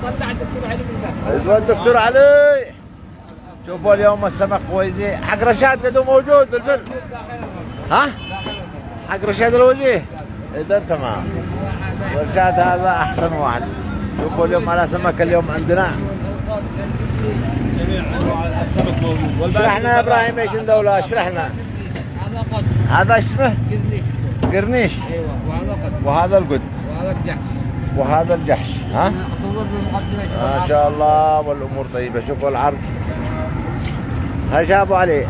طلع الدكتور علي بالله. ايوه الدكتور علي. شوفوا اليوم السمك كويسين. حق رشاد لدو موجود بالفرن. ها؟ حق رشاد الوجيه. اذا تمام. رشاد هذا احسن واحد. شوفوا اليوم على سمك اليوم عندنا. السمك موجود. اشرحنا يا ابراهيم ايش الدولة اشرحنا. هذا قد. هذا اسمه؟ قرنيش. قرنيش. ايوه وهذا قد. وهذا القد. وهذا الجحش. وهذا الجحش. ها؟ اصور بالمقدمه ما شاء الله والامور طيبة. شوفوا العرض. هاي شابوا عليه.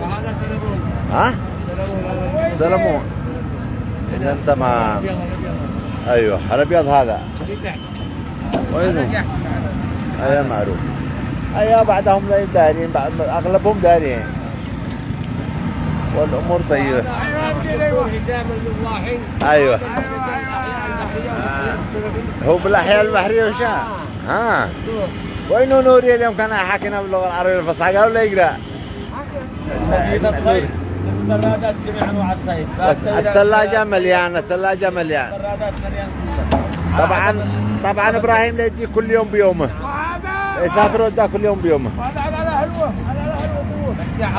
وهذا سلمون. ها؟ سلمون. اذا تمام. ايوه الابيض هذا. وينه؟ ايوه معروف. ايوه بعدهم لا دارين اغلبهم دارين. والامور طيبه. ايوه هو بالاحياء البحريه وشا. ها وينه نوري اليوم كان حاكينا باللغه العربيه الفصحى قالوا لا يقرا. مدينة الصيد الثلاجات جميع انواع الصيد. الثلاجه مليانه. الثلاجه مليانه. طبعا ابراهيم لا يجي كل يوم بيومه. يسافر ودا كل يوم بيومه.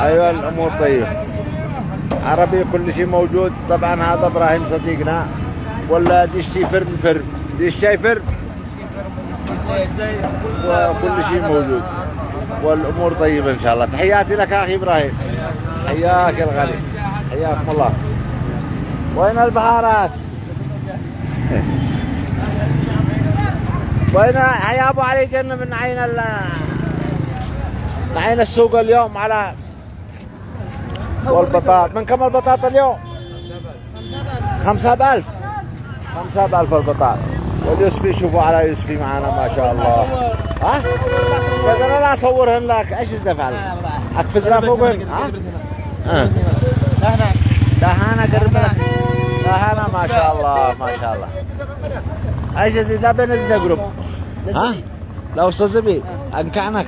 ايوه الامور طيبه. عربي كل شيء موجود. طبعا هذا ابراهيم صديقنا. ولا ديش شي فرن ديش شاي فرن وكل شيء موجود. والامور طيبه ان شاء الله. تحياتي لك اخي ابراهيم. حياك الغالي. حياكم الله. وين البهارات؟ وين يا ابو علي جنة من عين السوق اليوم على والبطاط. من كم البطاط اليوم؟ 5000. 5000 البطاط. واليوسفي شوفوا على يوسفي معنا ما شاء الله. ها؟ انا لا اصورهن لك. ايش تفعل؟ اقفز لا فوقهن. ها؟ دهانا قرب لك. دهانا ما شاء الله ما شاء الله. ايش زي ده بين قرب. ها؟ لو استاذ انكعنك.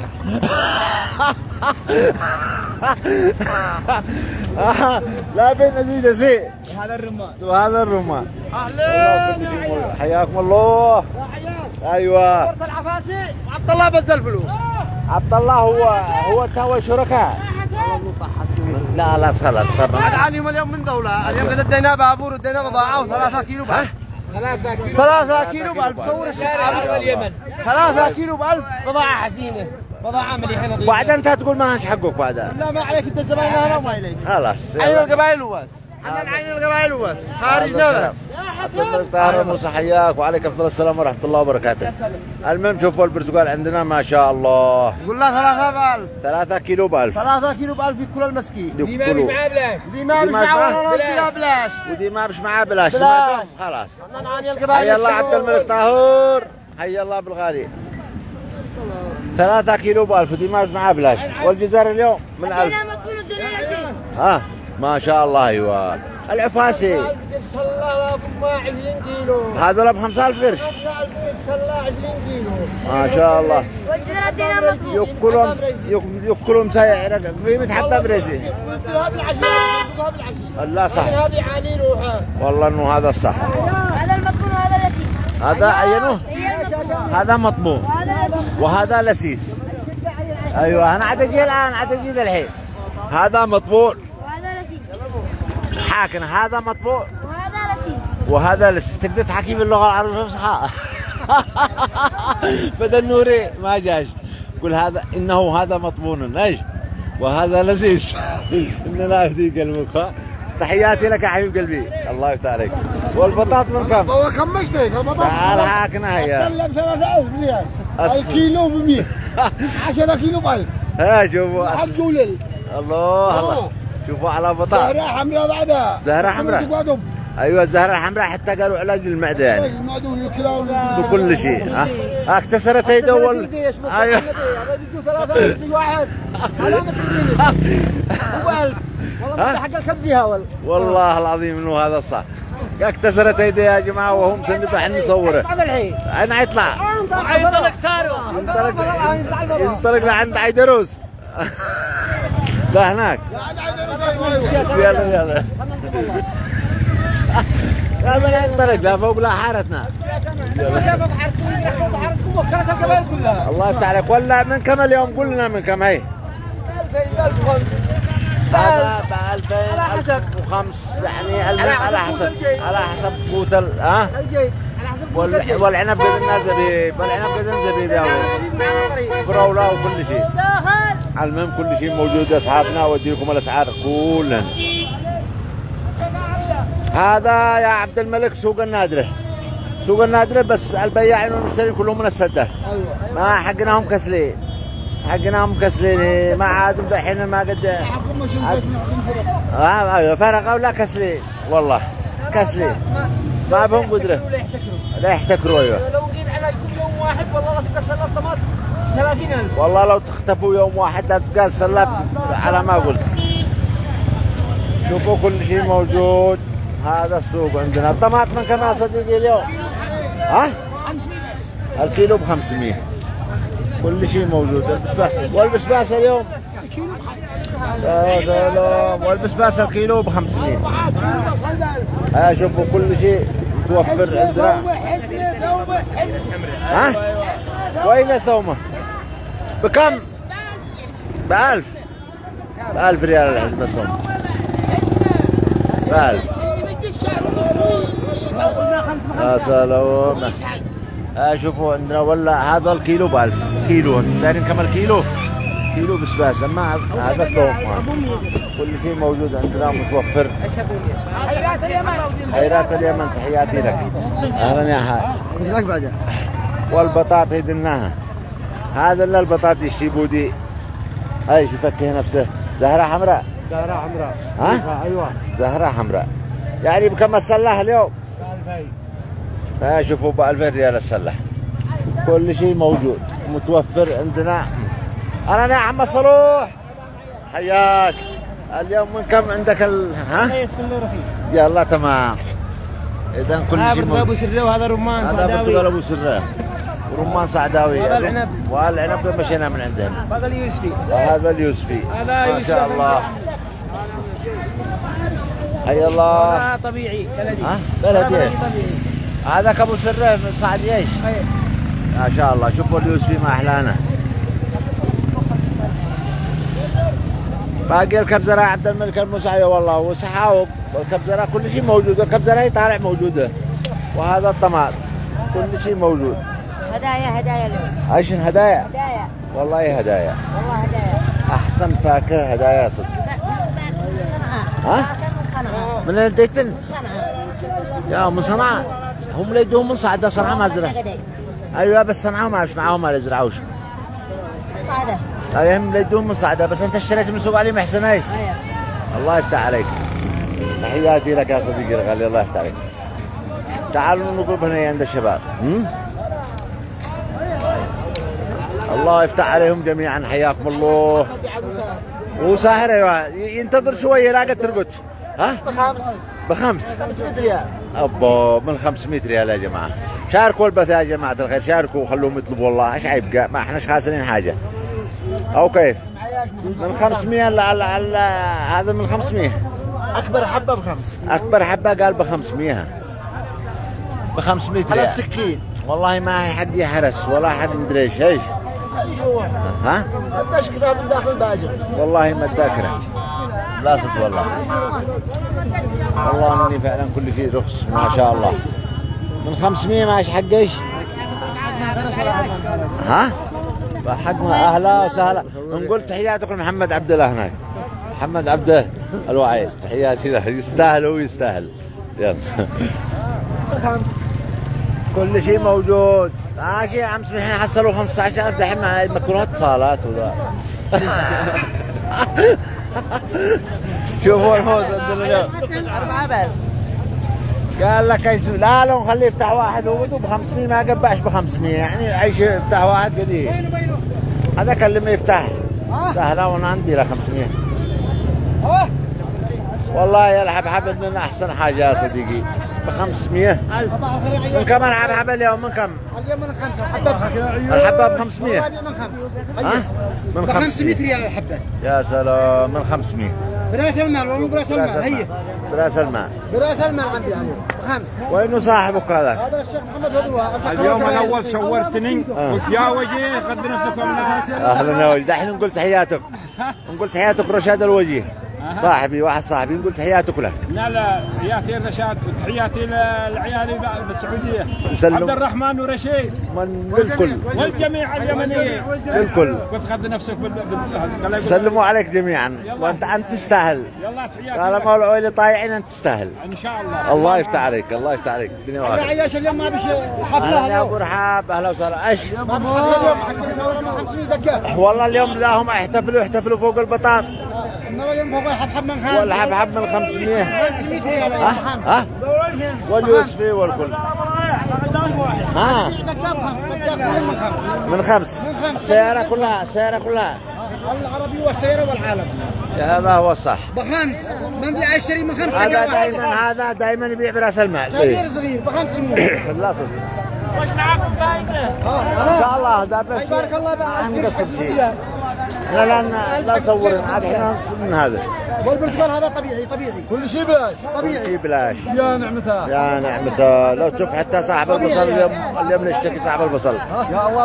لا بين نزيد زي. وهذا الرمان. اهلا حياكم الله. ايوه ورد العفاسي وعبد الله بذل فلوس. عبد الله هو توا شركاء. لا خلاص عاد عليهم اليوم من دولة. اليوم قد اديناه بابور اديناه بضاعة 3 كيلو ب 3 كيلو ب1000. صور الشارع من اليمن. 3 كيلو ب1000 بضاعة حزينة. بضاعة مليحة نظيفة. بعد انت تقول ما لهاش حقك بعدها. لا ما عليك انت الزباين هنا وما عليك. خلاص عين القبائل وبس. احنا عين القبائل وبس. خارجنا بس. يا حسن. طاهر موسى حياك وعليك افضل السلام ورحمة الله وبركاته. المهم شوفوا البرتقال عندنا ما شاء الله. قول له 3 ب1000. 3 كيلو ب1000. 3 كيلو ب1000 في كل المسكين. دي ما مش معاه بلاش. دي ما مش معاه بلاش. ودي ما مش معاه بلاش. سمعتم؟ خلاص. حي الله عبد الملك طاهور. حي الله بالغالي. 3 كيلو ب1000 ودي ما مش معاه بلاش. والجزر اليوم من 1000. ها ما شاء الله. ايوه العفاسي سلاح ب 20 كيلو. هذول ب 5000 قرش. 5000 قرش سلاح 20 كيلو. ما شاء الله. يأكلهم سايع في متحبة بريزي. بدها بالعشاء. لا صح. هذه عالي روحها. والله انه هذا الصح. هذا المطبوع وهذا لسيس. هذا عينه. هذا مطبوع وهذا لسيس. ايوه انا عاد اجي الان عاد اجي الحين. هذا مطبوع وهذا لسيس. حاكن هذا مطبوع وهذا لسيس. وهذا لسيس. تقدر تحكي باللغه العربيه الفصحى. بدل نوري ما جاش. قل هذا انه هذا مطبون ايش وهذا لذيذ. اننا اهدي قلبك. تحياتي لك يا حبيب قلبي. الله يفتح عليك. والبطاط من كم؟ هو كم مشتري البطاط؟ تعال هاكنا هي. اسلم 3000 ريال. الكيلو ب 100. 10 كيلو ب 1000. ها شوفوا حق ولل. الله شوفوا على بطاط. زهرة حمراء بعدها. زهرة حمراء. ايوه الزهرة الحمراء حتى قالوا علاج للمعدة يعني. المعدة والكلى بكل شيء. ها اكتسرت يده ايوه. هذا يجوا 3 واحد. هذا متريني. هو 1000. والله حق الخبزيها والله العظيم انه هذا الصح. اكتسرت يديه يا جماعه وهو مسنبح نصوره. هذا الحين. انا يطلع. ينطلق سارو. ينطلق لعند عيدروس. لا هناك. يلا لا بلا الطريق لا فوق لا حارتنا. الله يفتح عليك. ولا من كم اليوم؟ قلنا من كم هي؟ 2000 هذا ب 2000 على حسب و5 يعني على حسب قوت ها؟ الجيد على حسب والعنب بدنا زبيب، والعنب بدنا زبيب يا ولد. فراولة وكل شيء. المهم كل شيء موجود يا اصحابنا، اودي لكم الاسعار كلها. هذا يا عبد الملك سوق النادرة. سوق النادرة بس البياعين والمشترين كلهم من السدة. ما حقناهم كسلين. حقناهم كسلين ما عادوا دحين ما قد ايوه فرقوا ولا كسلين والله كسلين ما بهم قدرة لا يحتكروا. ايوه لو جيت على كل يوم واحد والله لا تكسر الطماط 30,000 والله لو تختفوا يوم واحد لا تقاس لك على ما قلت. شوفوا كل شيء موجود. هذا السوق عندنا. الطماط من كم يا صديقي اليوم؟ ها؟ 500 الكيلو ب 500. كل شيء موجود. والبسباس اليوم يا سلام. والبسباس الكيلو ب 500. شوفوا كل شيء متوفر عندنا. ها؟ وين الثومة؟ بكم؟ ب1000. ب1000 ريال الحزمة الثومة. ب1000. يا سلام. شوفوا عندنا ولا هذا الكيلو ب1000. كيلو دايرين كم الكيلو؟ كيلو بسباس. اما هذا الثوم كل شيء موجود عندنا متوفر. خيرات اليمن. خيرات اليمن تحياتي لك. اهلا يا حاج. والبطاطا دناها. هذا اللي البطاطا الشيبودي. هاي شو فكه نفسه. زهرة حمراء. زهرة حمراء. ها؟ ايوه زهرة حمراء. يعني بكم السلاح اليوم؟ 2000. شوفوا ب 2000 ريال السلاح. كل شيء موجود متوفر عندنا. انا يا عم صلوح حياك. اليوم من كم عندك ها؟ كله رخيص. يلا تمام. اذا كل شيء موجود. ابو سره وهذا رمان هذا برتقال ابو سره ورمان سعداوي. وهذا العنب. والعنب مشينا من عندهم. هذا اليوسفي. وهذا اليوسفي. ما شاء الله. حي الله. هذا طبيعي بلدي. ها؟ بلدي. طبيعي. هذا ابو سره من صعد ايش؟ ما شاء الله. شوفوا اليوسفي ما احلانا. باقي الكبزرة عبد الملك المسعي والله وسحاوب. والكبزرة كل شيء موجود. والكبزرة طالع موجودة. وهذا الطماط كل شيء موجود. هدايا اليوم. ايش هدايا؟ هدايا. والله هدايا. والله هدايا. احسن فاكهة هدايا يا صدق. صنعاء. ها؟ صنعاء. من الديتن؟ صنعاء. يا من صنعاء. هم اللي يدوم من صعدة. صنعاء ما زرع. ايوه بس صنعاء ما معاهم ما يزرعوش. صعدة. ايوه هم اللي يدوم من صعدة. بس انت اشتريت من سوق علي محسن ايش؟ ايوه. الله يفتح عليك. تحياتي لك يا صديقي الغالي. الله يفتح عليك. تعالوا نقرب هنا عند الشباب. الله يفتح عليهم جميعا. حياكم الله. وساهر ايوه ينتظر شويه لا قد ترقد. ها؟ بخمس 500 ريال. ابا من 500 ريال يا جماعه. شاركوا البث يا جماعه الخير. شاركوا وخلوهم يطلبوا. والله ايش عيب ما احناش خاسرين حاجه. او كيف؟ من 500 هذا من 500. اكبر حبه ب5. اكبر حبه قال ب 500. ب 500 ريال. على السكين. والله ما هي حد يحرس ولا حد مدري ايش. ايوه. ها؟ التشكيل هذا من داخل باجر. والله ما اتذكره. لا صدق والله. والله اني فعلا كل شيء رخص ما شاء الله. من 500 ماشي حق ايش؟ ها؟ حقنا اهلا وسهلا. نقول تحياتكم لمحمد عبد الله هناك. محمد عبده الوعيد تحياتي له. يستاهل هو يستاهل. يلا. كل شيء موجود. ماشي يا عم سمحين حصلوا 15,000 دحين مع مكرونات اتصالات وذا. شوفوا الفوز عندنا اليوم. 4 بس. قال لك ايش لا نخليه يفتح واحد هو ب 500 ما قبعش ب 500 يعني عيش يفتح واحد قديم. هذا كلمه يفتح سهله وانا عندي له 500. والله يا الحبحب اننا احسن حاجه يا صديقي. ب 500. من كم الحبة اليوم؟ من كم؟ اليوم من 5 حبة الحبة ب 500. من 5 ها؟ من 500 ريال الحبة. يا سلام من 500. براس المال والله براس المال هي. براس المال. براس المال عندي يعني ب5. وينه صاحبك هذا؟ هذا الشيخ محمد هدوة. اليوم الاول صورتني قلت يا وجيه قد نفسكم ناس. اهلا يا ولد. دحين نقول تحياتك. نقول تحياتك رشاد الوجيه. صاحبي واحد صاحبي نقول تحياتك له. لا تحياتي رشاد وتحياتي للعيال بالسعوديه. سلم. عبد الرحمن ورشيد من للكل. والجميع اليمنيه. للكل. قلت خذ نفسك سلموا عليك جميعا وانت تستاهل. يلا تحياتي. قال ما العويلي طايعين انت تستاهل. ان شاء الله. الله يفتح عليك الله يفتح عليك. الدنيا واحده. عياش اليوم ما بيش حفلة يا ابو رحاب اهلا وسهلا. ايش؟ ما بيش حفلة اليوم حتى 500 دقة. والله اليوم لا هم يحتفلوا فوق البطاط. انما اليوم فوق الحبحب من 5. والحبحب من 500. 500 ريال. ها؟ واليوسفي والكل. ها؟ من 5. السيارة كلها العربي والسيارة والعالم. هذا هو الصح. ب5 من دي اشتري من 5. هذا دائما يبيع براس المال. غير صغير ب 500. لا صدق. وش معاكم دايما؟ ان شاء الله ده بس. بارك الله بقى. لا نصور عاد احنا من هذا. والبرتقال هذا طبيعي. كل شيء بلاش. طبيعي بلاش. يا نعمتها. يا نعمتها. لو تشوف حتى صاحب البصل اليوم نشتكي صاحب البصل.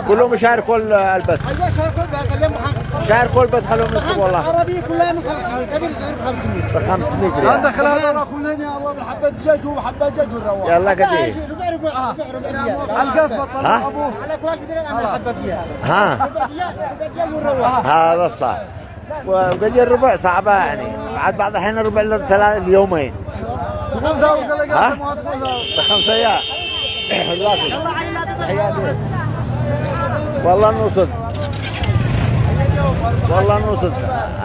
كلهم يشاركوا البث. ايوه شاركوا البث اليوم شاركوا البث خلوهم يكتبوا والله. العربية كلها من 500. كبير سعر ب 500. ب 500 ريال. هذا خلال كلنا يا الله بحبة دجاج وحبة دجاج والرواق. يلا قد ايه؟ ربع القصبة طلع ابوه. على كل بدنا نعمل حبة دجاج. ها؟ ربع دجاج والرواق. هذا الصح. وقد الربع صعبة يعني. بعد بعض الحين الربع اليومين. ها؟ ب5 ريال. والله نوصل.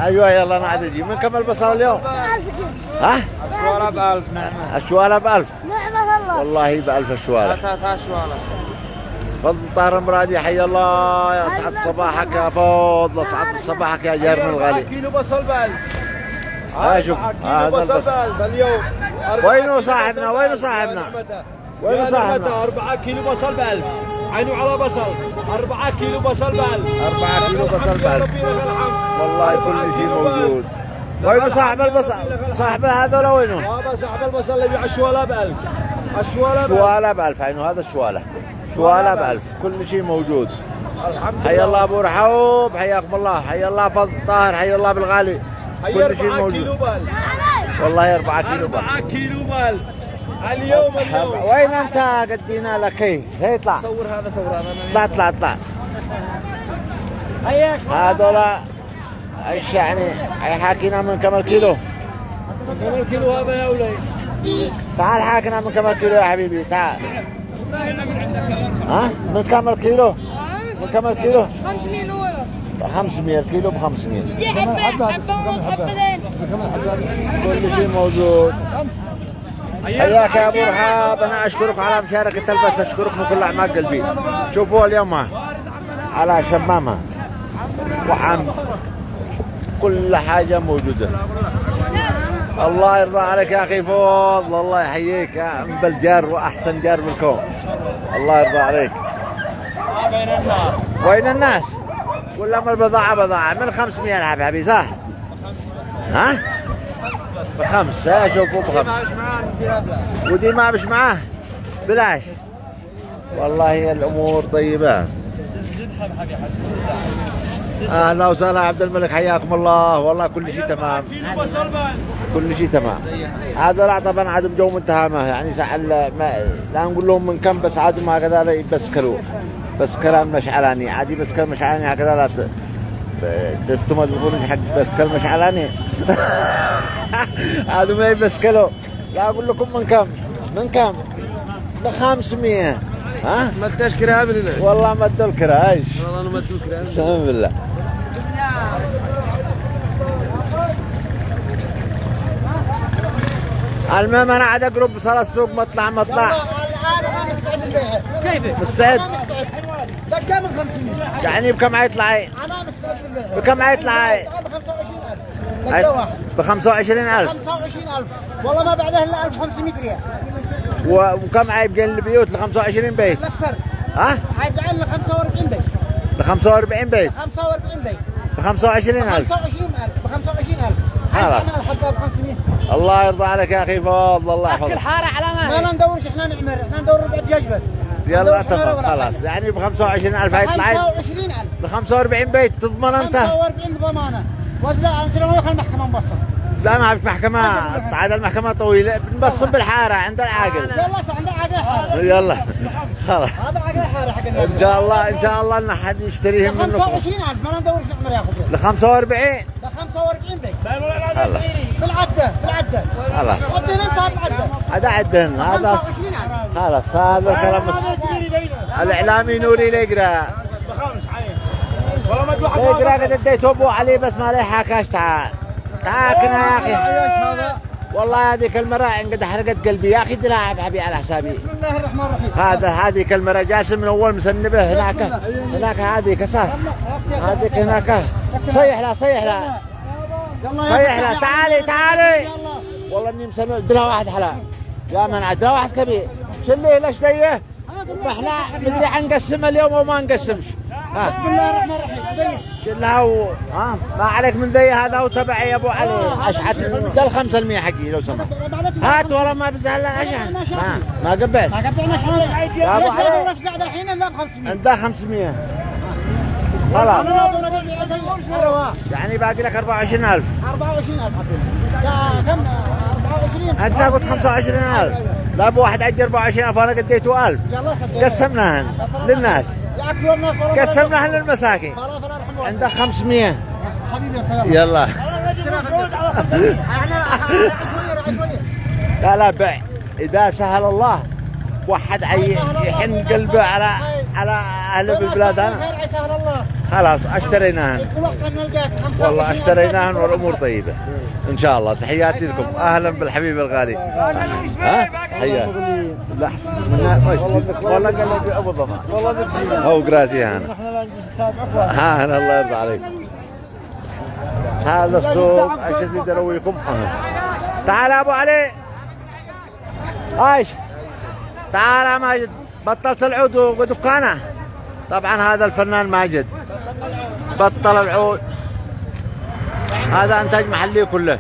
ايوه يلا انا عاد اجي. من كم البصل اليوم؟ ها؟ الشوالة ب1000. نعمة. الشوالة ب1000. نعمة الله. والله ب1000 الشوالة. شوالة. فضل طاهر مرادي حي الله. يا اسعد صباحك يا فضل. اسعد صباحك يا جارنا الغالي. كيلو بصل ب1000. شوف هذا البصل اليوم. وينه صاحبنا؟ وينه صاحبنا؟ 4 كيلو بصل ب1000. عينوا على بصل 4 كيلو بصل ب1000. 4 كيلو بصل ب1000. والله كل شيء موجود. وينه صاحب البصل؟ صاحب هذا ولا وينه؟ هذا صاحب البصل اللي يبيع الشوالة ب1000. شوالة ب1000. عينه هذا الشوالة. شوالة ب1000. كل شيء موجود. حي الله ابو رحوب. حياكم الله. حي الله فضل طاهر. حي الله بالغالي. كل شيء موجود. والله 4 كيلو ب1000. 4 كيلو ب1000 اليوم. وين انت قدينا لك هي اطلع. صور هذا. اطلع. هذول ايش يعني حاكينا من كم الكيلو؟ كم الكيلو هذا يا ولي؟ تعال حاكينا من كم الكيلو يا حبيبي تعال. ها؟ من كم الكيلو؟ 500 اول. 500 الكيلو ب 500. دي حبتين. كل شيء موجود. حياك يا ابو رحاب. انا اشكرك على مشاركة البث. اشكرك من كل اعماق قلبي. شوفوا اليوم على شمامة وحم كل حاجة موجودة. الله يرضى عليك يا اخي فوضل. الله يحييك يا عم بالجار واحسن جار بالكون. الله يرضى عليك. وين الناس؟ ولا من البضاعة من 500 يا حبيبي صح؟ ها؟ ب5. شوفوا ب5. ودي ما مش معاه بلاش. والله الامور طيبة. اهلا وسهلا عبد الملك. حياكم الله. والله كل شيء تمام. كل شيء تمام. هذا لا طبعا عاد بجو منتهى يعني سأل لا نقول لهم من كم بس عاد ما هكذا يبسكروا. بس كلام مشعلاني عادي. بس كلام مشعلاني هكذا لا تفتم تقولون حق بس كلام مشعلاني. هذا ما يبسكلوا. لا اقول لكم من كم ب500. ها؟ ما تشكر هذا. والله ما ادوا الكراش. والله انا ما ادوا الكراش. سلام بالله. المهم انا عاد اقرب صار السوق مطلع. انا مستعد للبيع. كيف؟ مستعد. دقة من 500. يعني بكم حيطلع؟ انا مستعد للبيع. بكم حيطلع؟ ب 25000. دقة واحد. ب 25000. 25000 والله ما بعده الا 1500 ريال. وكم عيب البيوت ل 25 بيت؟ اكثر. ها؟ عيب ل 45 بيت. ل 45 بيت؟ 45 بيت. ب 25000. 25000 ب 25000. خلاص. حبة ب 500. الله يرضى عليك يا اخي فضل، الله يحفظك. الحارة على ما ما ندورش احنا نعمر، احنا ندور ربع دجاج بس. يلا اتفق خلاص، يعني ب 25000 هاي طلعت 25000. ب 45 بيت تضمن انت؟ 45 بضمانه. وزع انسى نروح المحكمة نبصر. لا ما في محكمة، عاد المحكمة طويلة، بنبصم بالحارة عند العاقل. يلا عند العاقل حارة. يلا خلاص. هذا عاقل حارة حق الناس. ان شاء الله ان شاء الله ان حد يشتريهم منكم. 25000 ما ندورش نعمر يا اخوي. ل 45. ب 45 بيت. خلاص بالعدة بالعدة. خلاص. عدين انت بالعدة. هذا عدن هذا 25000. خلاص. هذا كلام الاعلامي نوري يقرا يقرا قد اديته ابو علي بس ما لي حكاش. تعال تعال كنا يا اخي والله هذيك المرة قد حرقت قلبي يا اخي دراع ابي على حسابي. بسم الله الرحمن الرحيم. هذيك المرة جاسم من اول مسنبه هناك هذيك صح هذيك هناك. صيح لا صيح لا صيح لا. تعالي تعالي والله اني مسنبه درا واحد حلا يا من درا واحد كبير. شليه ليش ديه؟ ما احنا ندري حنقسمها اليوم وما نقسمش. بسم الله الرحمن الرحيم. شلها ما عليك من ذي هذا هو تبعي يا ابو علي. اشحت ده 5% حقي لو سمحت. هات ورا ما بزعل اشحت. ما قبلت. ما قبلنا شهر. يا ابو علي نفس قاعد الحين لا ب 500. انت 500 خلاص. يعني باقي لك 24000. 24000 يا كم 24. انت قلت 25000. لا ابو واحد اجر 24000 انا اديته 1000. يلا صدق. قسمناهن للناس. ياكلوا الناس قسمناهن للمساكين. عندك 500 حبيبي يلا. لا لا بع اذا سهل الله واحد يحن قلبه على اهل البلاد. انا خلاص اشتريناهن والله اشتريناهن والامور طيبه ان شاء الله. تحياتي لكم اهلا بالحبيب الغالي. ها حياك لا احسن والله قال لي ابو ضمان والله او قراسي انا. ها الله يرضى عليك. هذا السوق ايش ازيد ارويكم. تعال ابو علي ايش تعال يا ماجد. بطلت العود ودكانه. طبعا هذا الفنان ماجد بطل العود. هذا انتاج محلي كله.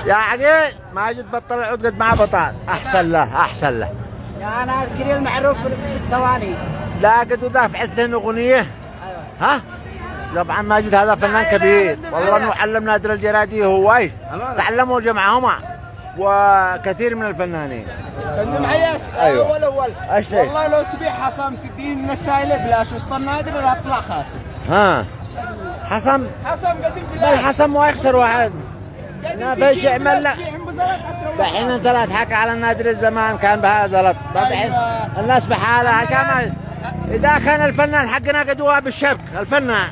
يا عقيل ماجد بطل العود قد معه بطال. احسن له احسن له. يا انا اذكر المعروف بست ثواني. لا قد ودافعت له اغنيه. ها طبعا ماجد هذا فنان كبير والله انه علم نادر الجرادي هو ايش تعلموا جمعهما وكثير من الفنانين. عندهم عياش. ايوه اول ايش والله لو تبيع حصام تدين من السايله بلاش وسط النادر ولا اطلع خاسر. ها حصم قديم بل حصم ما يخسر واحد. ما في شيء ملا الحين انت لا تحكي على النادر الزمان كان بها زلط. الحين الناس بحالها كان اذا كان الفنان حقنا قد هو بالشبك. الفنان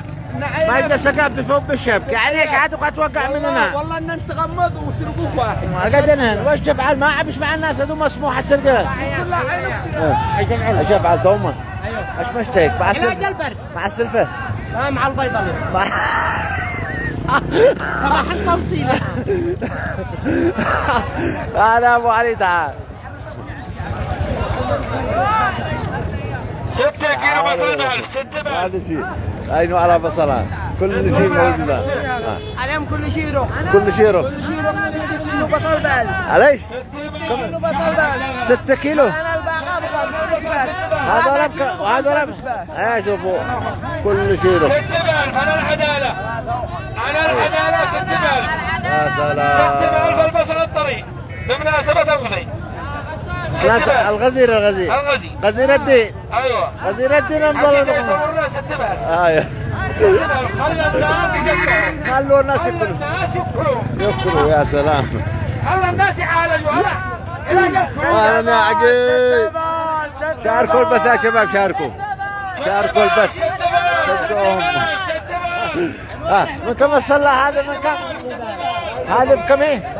ما يقدر سقاف بفوق بالشبك يعني قاعد توقع مننا. والله ان انت غمض وسرقوك واحد. ما قدرنا وش تفعل ما عبش مع الناس هذو مسموح السرقه. ايش افعل ثم؟ ايش مشتيك مع السلفه؟ مع السلفه؟ لا مع البيضة. صراحة توصيلة. انا ابو علي تعال. 6 كيلو بصل بألف. 6 بألف. هذا شيء عينه على بصلان كل شيء موجود. عليهم كل شيء رخص. كل شيء رخص. 6 كيلو بصل بال. عليش؟ 6 كيلو بصل بال. 6 كيلو. انا الباقة ب 5 بس. هذا لك وهذا لك. شوفوا كل شيء رخص. 6 بألف على العدالة. على العدالة 6 بألف. يا 6 سلام. بألف البصل الطري بمناسبة الغزي. الغزير غزير الدين. ايوه غزير الدين انظر. يصورنا 6 بألف. ايوه 6 بألف. خلي الناس يقتلوا. خلوا الناس خلي ياكلوا. الناس ياكلوا. ياكلوا يا سلام. خلي الناس يعالجوا. هلا اهلا يا عقيل. شاركوا البث يا شباب شاركوا البث. شجعوهم. من كم الصلة هذا من كم؟ هذا بكم ايه؟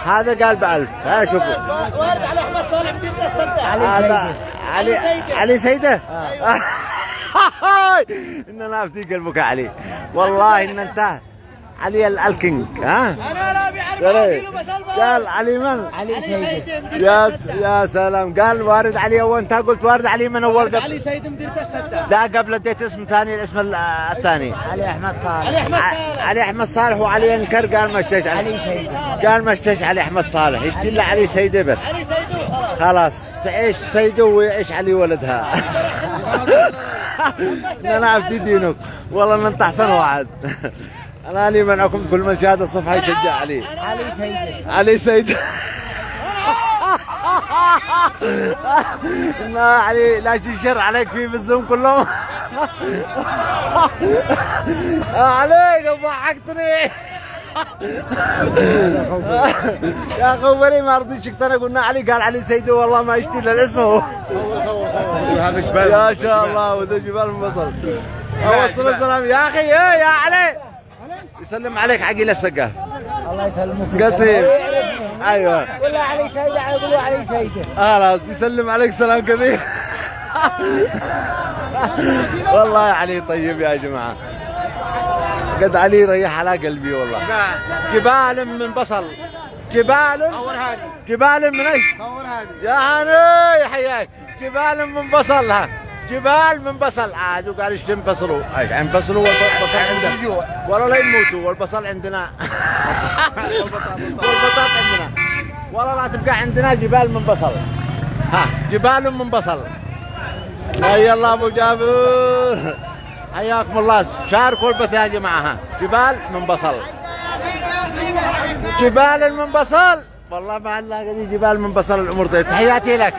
هذا قال ب1000. ها شوفوا. وارد على احمد صالح بن الصدق. هذا علي سيدة. ان انا افتي قلبك علي والله ان انت علي الكينج ها؟ انا لا ابيع 4 كيلو بصل. قال علي من؟ علي سيد. يا سلام، قال وارد علي وانت قلت وارد علي من اول قبل. علي سيد مديرة السدة. لا قبل اديت اسم ثاني، الاسم الثاني علي احمد صالح. علي احمد صالح. علي احمد صالح وعلي انكر قال ما اشتيش علي سيد. قال ما اشتيش علي احمد صالح، يشتي له علي سيدي بس. علي سيد وخلاص. خلاص تعيش سيده ويعيش علي ولدها. انا عبد دينك والله انت احسن واحد. انا لي منعكم كل من شاهد الصفحه يشجع علي. علي سيد. علي سيد. ما علي لا تشر عليك فيه بالزوم كلهم. عليك ضحكتني. يا خبري ما رضيتش اقتنع، قلنا علي قال علي سيدو والله ما يشتي الا اسمه. هذا جبال يا شاء الله وذا جبال المبصر. اوصل السلام يا اخي. ايه يا علي يسلم عليك عقيل السقاف. الله يسلمك. قصير. ايوه ولا علي سيد يقولوا علي سيد. خلاص يسلم عليك سلام كثير. والله يا علي طيب يا جماعه، قد علي ريح على قلبي والله. جبال من بصل. جبال جبال من ايش؟ صور هذه يا هاني حياك. جبال من بصل. ها جبال من بصل عاد. وقال ايش تنفصلوا؟ ايش انفصلوا والبصل عندنا والله لا يموتوا، والبصل عندنا. والبطاط عندنا والله لا تبقى عندنا. جبال من بصل. ها جبال من بصل. هيا الله ابو جابر حياكم الله. شاركوا البث يا جماعه. ها جبال من بصل. جبال من بصل والله ما نلاقي دي جبال من بصل. الامور طيب. تحياتي لك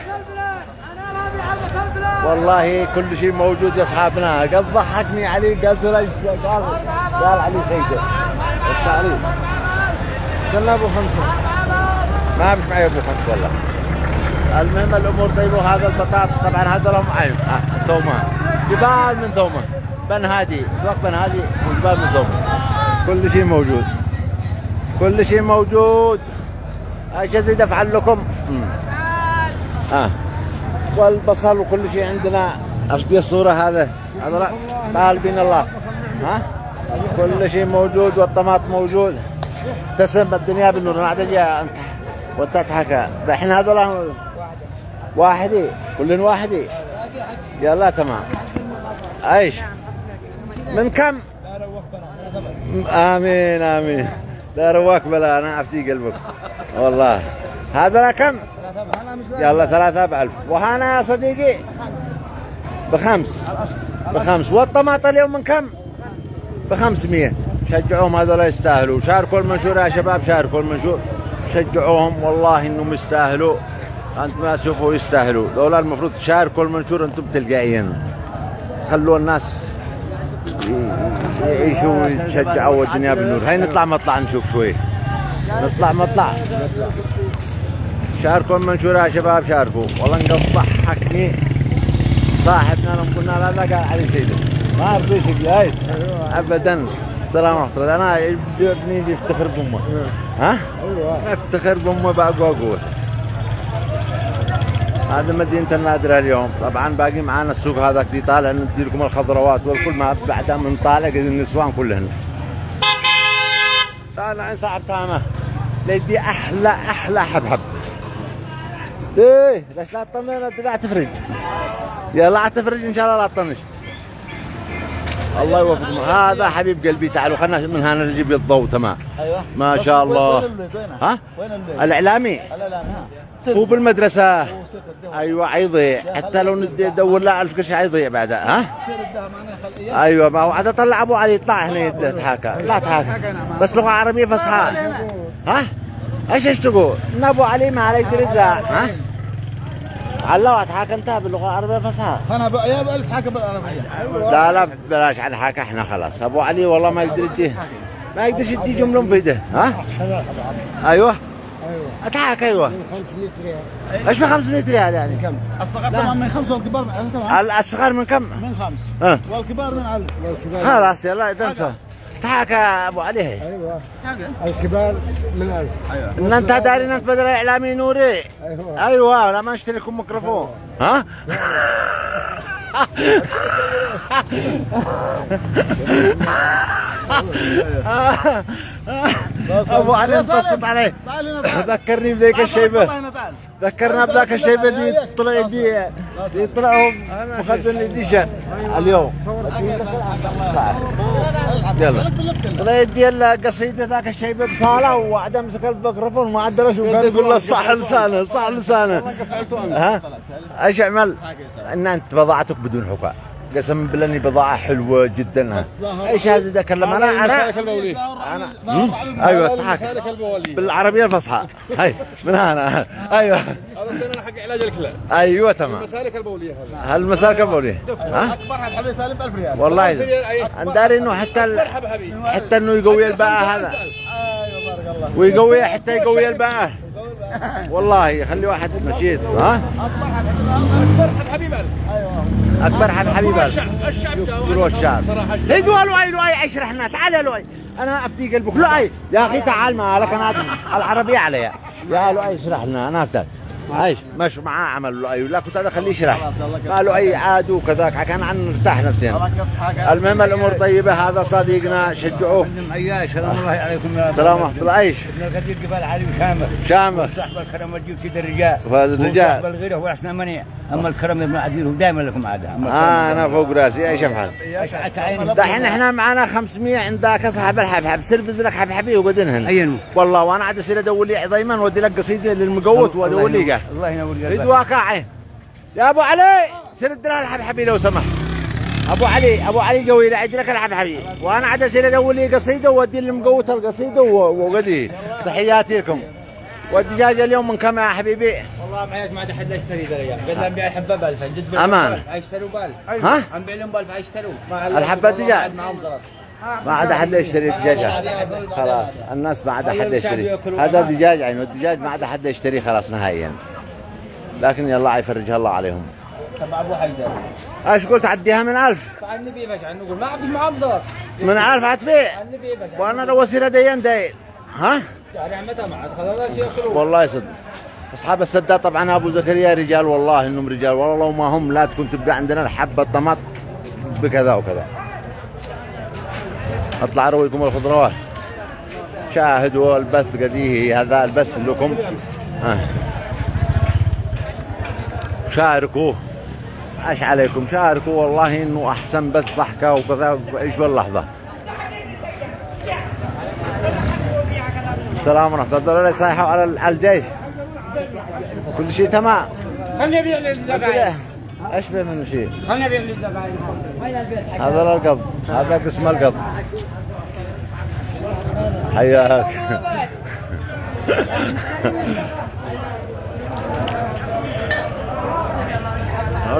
والله كل شيء موجود يا اصحابنا. قد ضحكني علي. قلت له قال علي سيده التعريف. قلنا ابو خمسه ما مش معي ابو خمسه والله. المهم الامور طيبه. وهذا البطاط طبعا هذا لهم عيب. ثومه. جبال من ثومه. بن هادي سواق بن هادي وجبال من ثومه. كل شيء موجود. كل شيء موجود. ايش ازيد افعل لكم؟ والبصل وكل شيء عندنا. اشتي الصوره هذا طالبين الله. ها كل شيء موجود والطماط موجود. تسم الدنيا بالنور. انا عاد انت وانت تحكى دحين هذول واحدي كلن واحدي. يلا تمام. ايش من كم؟ امين امين. لا رواك بلا انا افتي قلبك والله. هذا كم؟ يلا 3 ب1000. وهنا يا صديقي ب5. والطماطم اليوم من كم؟ ب500. شجعوهم هذول يستاهلوا. شاركوا المنشور يا شباب. شاركوا المنشور شجعوهم والله انهم يستاهلوا. انتم ما تشوفوا يستاهلوا دول. المفروض تشاركوا المنشور انتم تلقائيين. خلوا الناس يعيشوا ويتشجعوا والدنيا بالنور. هاي نطلع مطلع نشوف شوي. نطلع مطلع. شاركوا المنشور يا شباب. شاركوا والله انقض ضحكني صاحبنا لما قلنا لا قال علي سيدي ما رضيش يجي ابدا. سلام ورحمة الله. انا ابني يفتخر بامه. ها؟ ايوه يفتخر بامه باقوى قوه. هذا مدينة النادرة اليوم. طبعا باقي معانا السوق هذاك دي طالع ندي لكم الخضروات والكل ما بعدها من طالع قد النسوان كلهن طالعين صعب تامه. ليدي احلى حبحب. ايه ليش لا تطنش؟ لا تفرج. يلا تفرج ان شاء الله لا تطنش. الله يوفقكم. هذا حبيب قلبي. تعالوا خلنا من هنا نجيب الضوء. تمام. ايوه ما شاء الله. ها وين الاعلامي؟ هو بالمدرسه. ايوه حيضيع. حتى لو ندور له 1000 قرش حيضيع بعدها. ها ايوه ما هو عاد طلع ابو علي. يطلع هنا يتحاكى. لا تحاكى بس لغه عربيه فصحى. ها ايش تقول؟ ان ابو علي ما عليك رزاع. ها الله اتحاكى انت باللغه العربيه فصحى. انا يا بقى اتحاكى بالعربيه. لا بلاش على حاكى. احنا خلاص ابو علي والله ما يقدر يديه. ما يقدرش يدي جمله مفيده. ها ايوه اتحاكى. ايوه 500 ريال. ايش ب 500 ريال يعني كم؟ الصغار طبعا من 5 والكبار من الصغار من كم؟ من 5 والكبار من 1000. خلاص يلا تنسى. تحاكى ابو علي. ايوه الكبار من 1000. ايوه ان انت داري انت بدل اعلامي نوري. ايوه لا ما اشتري لكم ميكروفون. ها ابو علي انتصت عليه. ذكرني بذيك الشيبه، ذكرنا بذاك الشيبه دي طلع يدي يطلعوا مخزن اديشن اليوم. يلا طلع يدي القصيده ذاك الشيبه بصاله وعد مسك الميكروفون ما عدلش وقال يقول له صح لسانه صح لسانه. ها ايش اعمل؟ ان انت بضاعتك بدون حكاء. قسم بالله اني بضاعه حلوه جدا. ايش هذا اتكلم انا ايوه اضحك بالعربيه الفصحى. هاي من هنا ايوه هذا حق علاج الكلى. ايوه تمام. المسالك البوليه هذه المسالك البوليه. ها اكبر حبيب سالم ب 1000 ريال والله انداري انه حتى انه يقوي الباء هذا ويقوي حتى يقوي الباء والله يخلي واحد نشيط. ها اكبر حبيب قلب. اكبر حبيب الشعب يقولوا الشعب. هيدوا لؤي اشرحنا. تعال يا لؤي انا افتي قلبك. لؤي يا اخي تعال مالك انا العربيه عليا. يا لؤي اشرح لنا انا افتك. عايش مش معاه عمل لؤي ولا كنت خليه يشرح. ما لؤي عاد وكذاك كان عن نرتاح نفسنا. المهم الامور طيبه. هذا صديقنا شجعوه. سلام الله عليكم يا سلام ورحمه الله. عيش ابن الكثير جبال علي وشامخ شامخ صاحب الكرم والجيب سيد الرجال وهذا الرجال صاحب الغيره هو احسن منيع. اما الكرم ابن عزيز هو دائما لكم عاده. انا فوق راسي. ايش افعل؟ دحين احنا معنا 500 عندك صاحب الحبحب سر بزرك حبحبي وبدنهن. ايوه والله وانا عاد اصير ادور لي عظيما ودي لك قصيده للمقوت وادور لي الله ينور قلبك. هدوا كاعي يا ابو علي سر الدرع الحبحبي لو سمحت. ابو علي جوي لي عجلك الحبحبي وانا عاد اصير ادور لي قصيده وادي للمقوت القصيده وقدي. تحياتي لكم. والدجاج اليوم من كم يا حبيبي؟ والله معيش ما عاد احد يشتري ذا الرجال. قلت لهم بيع الحبه ب 1000 جد امان يشتروا ب 1000. ها؟ عم بيع لهم ب 1000 يشتروا. الحبه دجاج ما عاد احد يشتري دجاج خلاص. الناس ما عاد احد يشتري. هذا دجاج عينه الدجاج ما عاد احد يشتري خلاص نهائيا. لكن يلا يفرجها الله عليهم. تبع ابو حيدر. ايش قلت عديها من 1000؟ النبي باش نقول ما عبش معاه بزرط. من 1000 هتبيع؟ النبي باش وانا لو اصير دين ها؟ يعني متى ما عاد خلاص ياكلوا. والله يصدق. اصحاب السداد طبعا ابو زكريا رجال والله انهم رجال والله لو ما هم لا تكون تبقى عندنا الحبه طماط بكذا وكذا. اطلع ارويكم الخضروات. شاهدوا البث قديه هذا البث لكم. شاركوه. ايش عليكم شاركوا والله انه احسن بث ضحكه وكذا. ايش باللحظه. السلام ورحمه الله. دول صايحوا على الجيش كل شيء تمام. خليني ابيع للزباين. ايش بيه منه شيء؟ خليني ابيع للزباين. هذا القبض. هذا قسم القبض. حياك.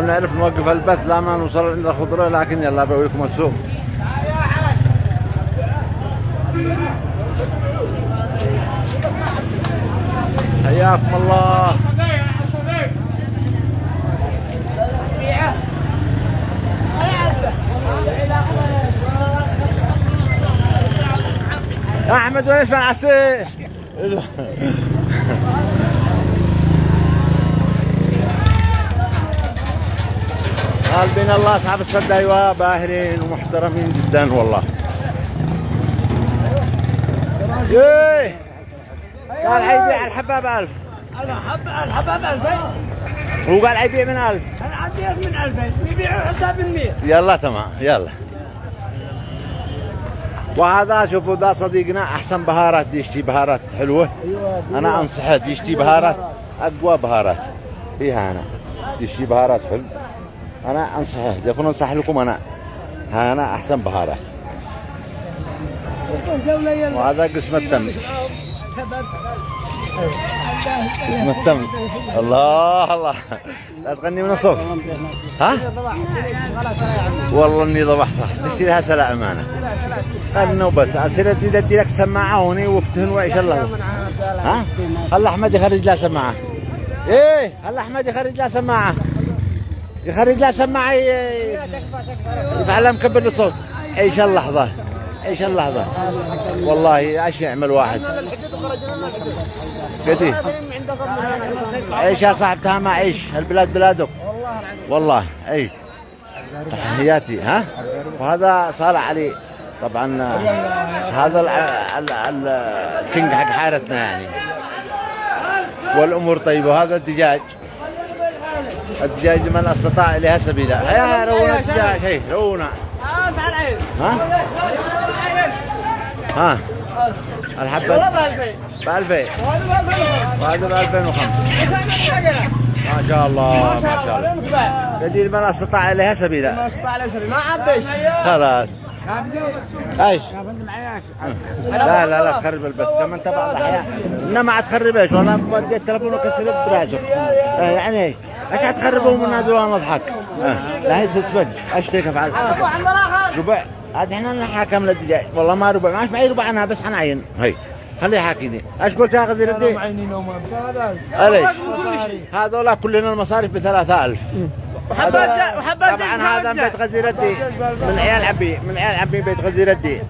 نعرف نوقف البث لا ما نوصل الى الخضره لكن يلا بوريكم السوق. حياكم الله. يا احمد وين اسمع العسير. قلبين الله اصحاب السد. ايوه باهرين ومحترمين جدا والله. ايه قال حيبيع الحبه ب 1000. الحبه ب 2000. هو قال حيبيع من 1000. انا عندي من 2000 يبيعوا حساب ال 100. يلا تمام يلا. وهذا شوفوا ذا صديقنا احسن بهارات يشتي بهارات حلوه. انا انصحه يشتي بهارات اقوى بهارات فيها. انا يشتي بهارات حلو. انا انصحه يكون انصح لكم انا احسن بهارات. وهذا قسم التمر. قسم التمر. الله الله لا تغني من الصوت. ها والله اني ضبح صح. تشتريها سلا امانه انه بس اصير ادي لك سماعه هوني وافتهن وايش الله. ها خل احمد يخرج له سماعه. ايه خل احمد يخرج له سماعه. يخرج له سماعه يفعلها مكبر الصوت. ايش اللحظه ايش اللحظه والله ايش يعمل واحد. قدي ايش يا صاحبتها ما ايش البلاد بلادك والله. اي تحياتي. ها وهذا صالح علي طبعا هذا الكينج حق حارتنا يعني، والامور طيبه. وهذا الدجاج لمن استطاع اليها سبيلا. يا رونا الدجاج، هي رونا. ها الحبه ب2000 وهذا ب2005. ما شاء الله ما شاء الله. قدير من استطاع اليها سبيلا. ما استطاع له سبيل، ما عبيش خلاص. ايش؟ لا لا تخرب البث كمان تبع الحياه. انما تخربش والله، بدي التليفون وكسر براسه. يعني ايش حتخربوا من نازل وانا اضحك. لا هي تتفج. ايش تيك افعل؟ ربع. عاد احنا نحاكم للدجاج والله ما ربع، ماش معي ربع انا بس حنعين. هي خليه يحاكيني. ايش قلت يا غزير الدين؟ ليش؟ هذول كلنا المصاريف ب3000. طبعا هذا بيت غزير الدين من عيال عبي بيت غزير الدين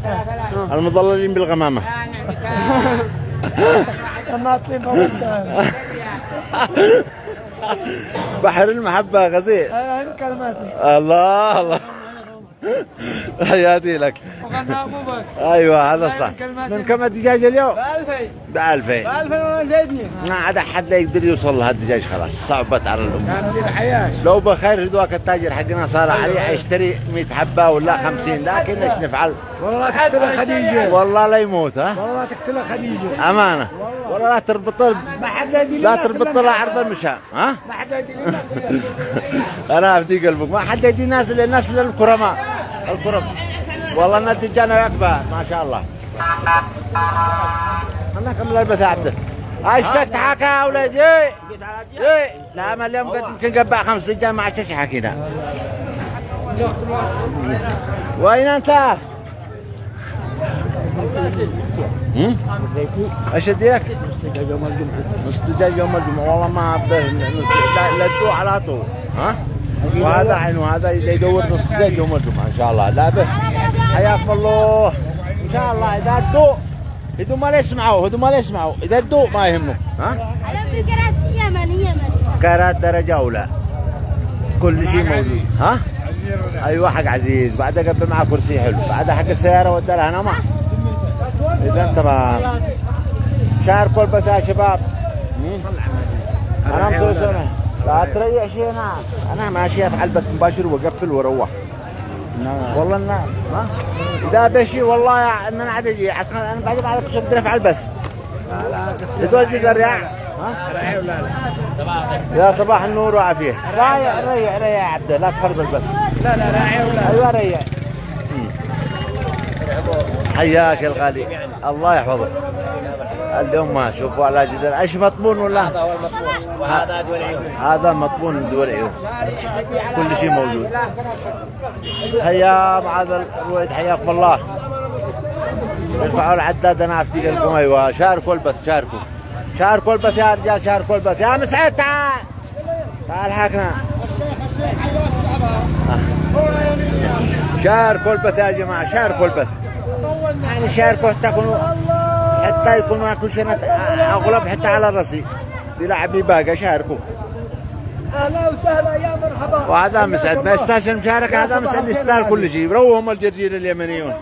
المظللين بالغمامه. بحر المحبه غزير. الله حياتي لك. ايوه هذا صح. من كم الدجاج اليوم؟ ب2000 وانا زايدني. ما عاد حد يقدر يوصل لها الدجاج، خلاص صعبت على الامه. لو بخير هذاك التاجر حقنا صالح عليه يشتري 100 حبه ولا 50، لكن ايش نفعل؟ والله تقتلها خديجه، والله لا يموت. ها والله تقتلها خديجه امانه. والله لا تربط لها عرض المشاة. ها ما حد يدي انا افدي قلبك، ما حد يدي الناس للكرماء والله ان الدجاجه يكبر ما شاء الله. انا كمل البث عبده. اشتكت حكا يا ولدي. لا ما اليوم قد يمكن قبع 5 دجاج ما عشتش حكينا. وين انت؟ ايش اديك؟ نص دجاج يوم الجمعة. والله ما لا تدو على طول. ها وهذا عين وهذا يدور نص دجاج يوم الجمعة ان شاء الله. لا به حياكم الله ان شاء الله. اذا تدو هدو ما يسمعوا اذا تدو ما يهمك. ها كرات درجة اولى كل شيء موجود. ها ايوه حق عزيز. بعدها قبل معاه كرسي حلو. بعدها حق السيارة ودى لها نمع. اذا تمام. شاركوا البث يا شباب. انا مسوي سنة لا تريح شيء. انا ماشي افعل بث مباشر واقفل واروح. والله الناس اذا بشي والله ان انا عاد اجي انا بعد ما اعرف شو بدي افعل بث. يدول جزر يا يا صباح النور وعافيه. ريح يا عبد لا تخرب البث. لا ايوه ريح. حياك يا الغالي الله يحفظك. اليوم ما شوفوا على جزر. ايش مطبون ولا؟ هذا هو المطبوع وهذا دول عيون. هذا مطبون من دول عيون. كل شيء موجود. هيا معاذ الرويد حياكم الله. ارفعوا العداد انا افتي لكم. ايوه شاركوا البث. شاركوا البث يا رجال. شاركوا البث يا مسعد. تعال حاكنا. شاركوا البث يا جماعه. شاركوا البث يعني شاركوا حتى يكونوا كل شيء اغلب حتى على الرصيد. بيلعب باقي شاركوا. اهلا وسهلا يا مرحبا. وهذا مسعد ما يستاهل المشاركه. هذا مسعد يستاهل كل شيء. روهم الجرجير اليمنيون.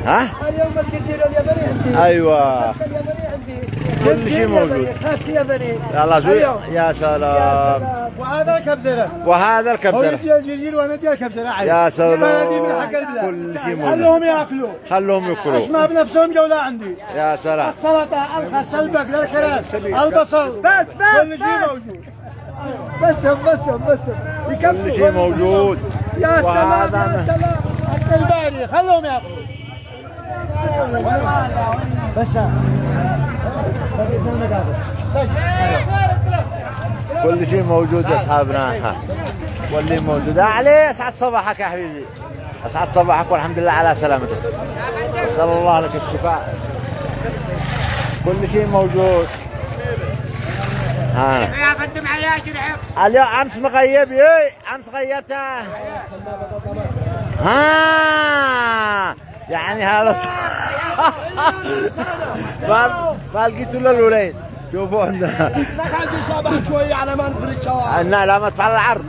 ها اليوم الجرجير اليمني عندي. ايوه اليمني عندي كل شيء موجود. خاص يمني. يلا زوي. يا سلام. وهذا الكبزره. وهذا الكبزره. هو ديال الجرجير وانا ديال الكبزره. يا سلام. هذه من حق البلاد. كل شيء موجود. خلوهم ياكلوا. ياكلوا. ما بنفسهم جوله عندي. يا سلام. السلطه الخس البقل الكرات البصل بس كل شيء موجود. بس كل شيء موجود. يا سلام الباري خلوهم ياكلوا. بس كل شيء موجود يا اصحابنا. واللي موجود عليه. اسعد صباحك يا حبيبي. اسعد صباحك والحمد لله على سلامتك. اسال الله لك الشفاء. كل شيء موجود. ها يا قدم عليها جرعه. اليوم امس مغيب. امس غيبته. يعني هذا ما لقيت له الولين. شوفوا عندنا عندي صباح شويه على ما نفرد شوارع. لا ما تفعل العرض.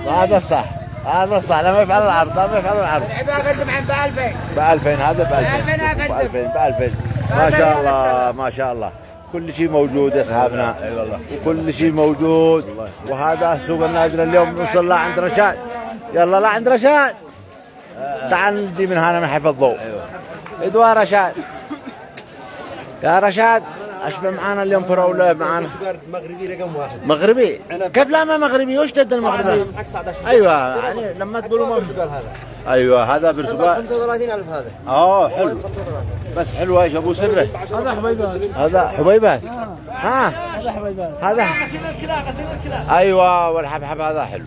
هذا صح. هذا صح لما يفعل العرض لما يفعل العرض. العباء قدم عن ب 2000. ب 2000 هذا ب 2000 ب 2000 ما شاء الله ما شاء الله. كل شيء موجود يا اصحابنا. اي والله. وكل شيء موجود. وهذا سوق النادر اليوم نوصل له عند رشاد. يلا لا عند رشاد. تعال نجي من هنا من حيث الضوء. ادوار رشاد. يا رشاد اشبه معانا اليوم فراوله معانا. مغربي رقم واحد. مغربي؟ كيف لا ما مغربي؟ وش تد المغربي؟ ايوه يعني لما تقولوا برتقال هذا. ايوه هذا برتقال. 35000 هذا. حلو. بس حلو ايش ابو سره؟ هذا حبيبات. هذا حبيبات. ها؟ هذا حبيبات. هذا غسيل الكلى غسيل الكلى. ايوه والحبحب هذا حلو.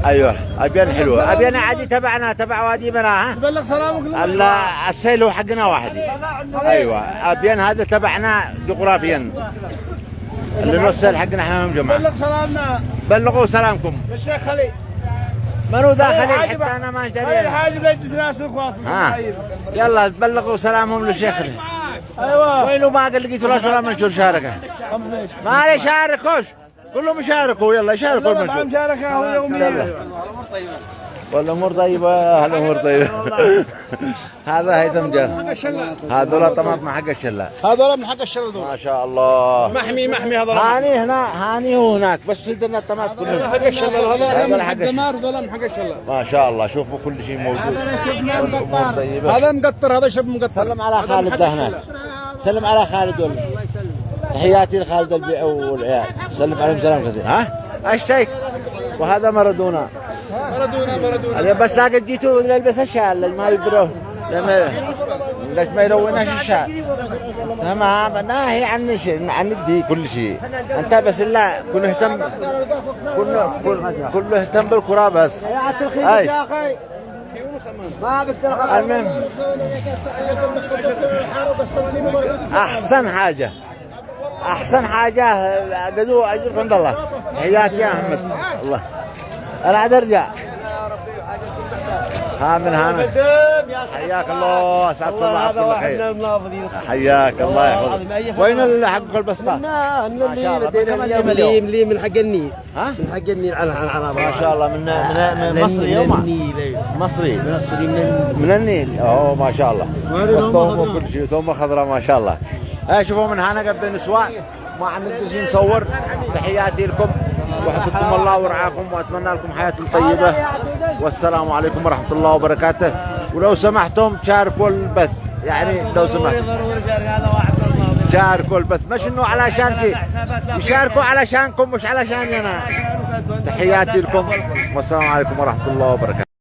ايوه ابيان حلوه ابيان عادي تبعنا تبع وادي بنا. ها بلغ سلامك. السيل هو حقنا واحد. ايوه ابيان هذا تبعنا جغرافيا اللي نوصل حقنا احنا هم جماعه. بلغ سلامنا. بلغوا سلامكم. للشيخ خليل. منو ذا خليل حتى انا ما اشتري. الحاج بيجلس ناس الخواص. ها يلا بلغوا سلامهم للشيخ. ايوه. وينه ما قال لقيتوا لا منشور شاركه. ما عليه شاركوش كلهم يشاركوا يلا يشاركوا المنشور. مشاركه هو يوميا. والامور طيبه الامور طيبه. هذا هيثم جان هذول طماطم حق الشله. هذول من حق الشرد. ما شاء الله محمي هذول. هاني هنا هاني وهناك بس سدنا الطماطم كلهم حق الشله. هذول حق الدمار ولا من حق الشله. ما شاء الله شوفوا كل شيء موجود. والامور طيبه. هذا مقطر هذا شب مقطر. سلم على خالد ده هناك. سلم على خالد ولا تحياتي لخالد البيع والعيال. سلم عليهم سلام كثير. ها الشيك وهذا مارادونا. مارادونا بس لا قد جيتوا يلبس الشال ما يبروه ليش ما يلوناش الشال. تمام ناهي عن الدي كل شيء. انت بس لا كل اهتم كل اهتم بالكرة بس. اي ما بقدر. المهم احسن حاجه قدوه اجرك عند الله. حياك يا احمد الله انا عاد ارجع. ها من هنا حياك الله اسعد صباحك كل خير. حياك الله يحفظك. وين حق البسطات؟ ما شاء الله بدينا من حق النيل. ها من حق النيل على ما شاء الله من مصري يوم مصري من النيل. ما شاء الله. ثوم وكل شيء ثوم خضراء ما شاء الله. شوفوا من هنا قبل نسوان ما نقدر نصور. تحياتي لكم وحفظكم الله ورعاكم واتمنى لكم حياة طيبة والسلام عليكم ورحمة الله وبركاته. ولو سمحتم شاركوا البث يعني لو سمحتم شاركوا البث مش انه علشان شيء يشاركوا علشانكم مش علشاني انا. تحياتي لكم والسلام عليكم ورحمة الله وبركاته.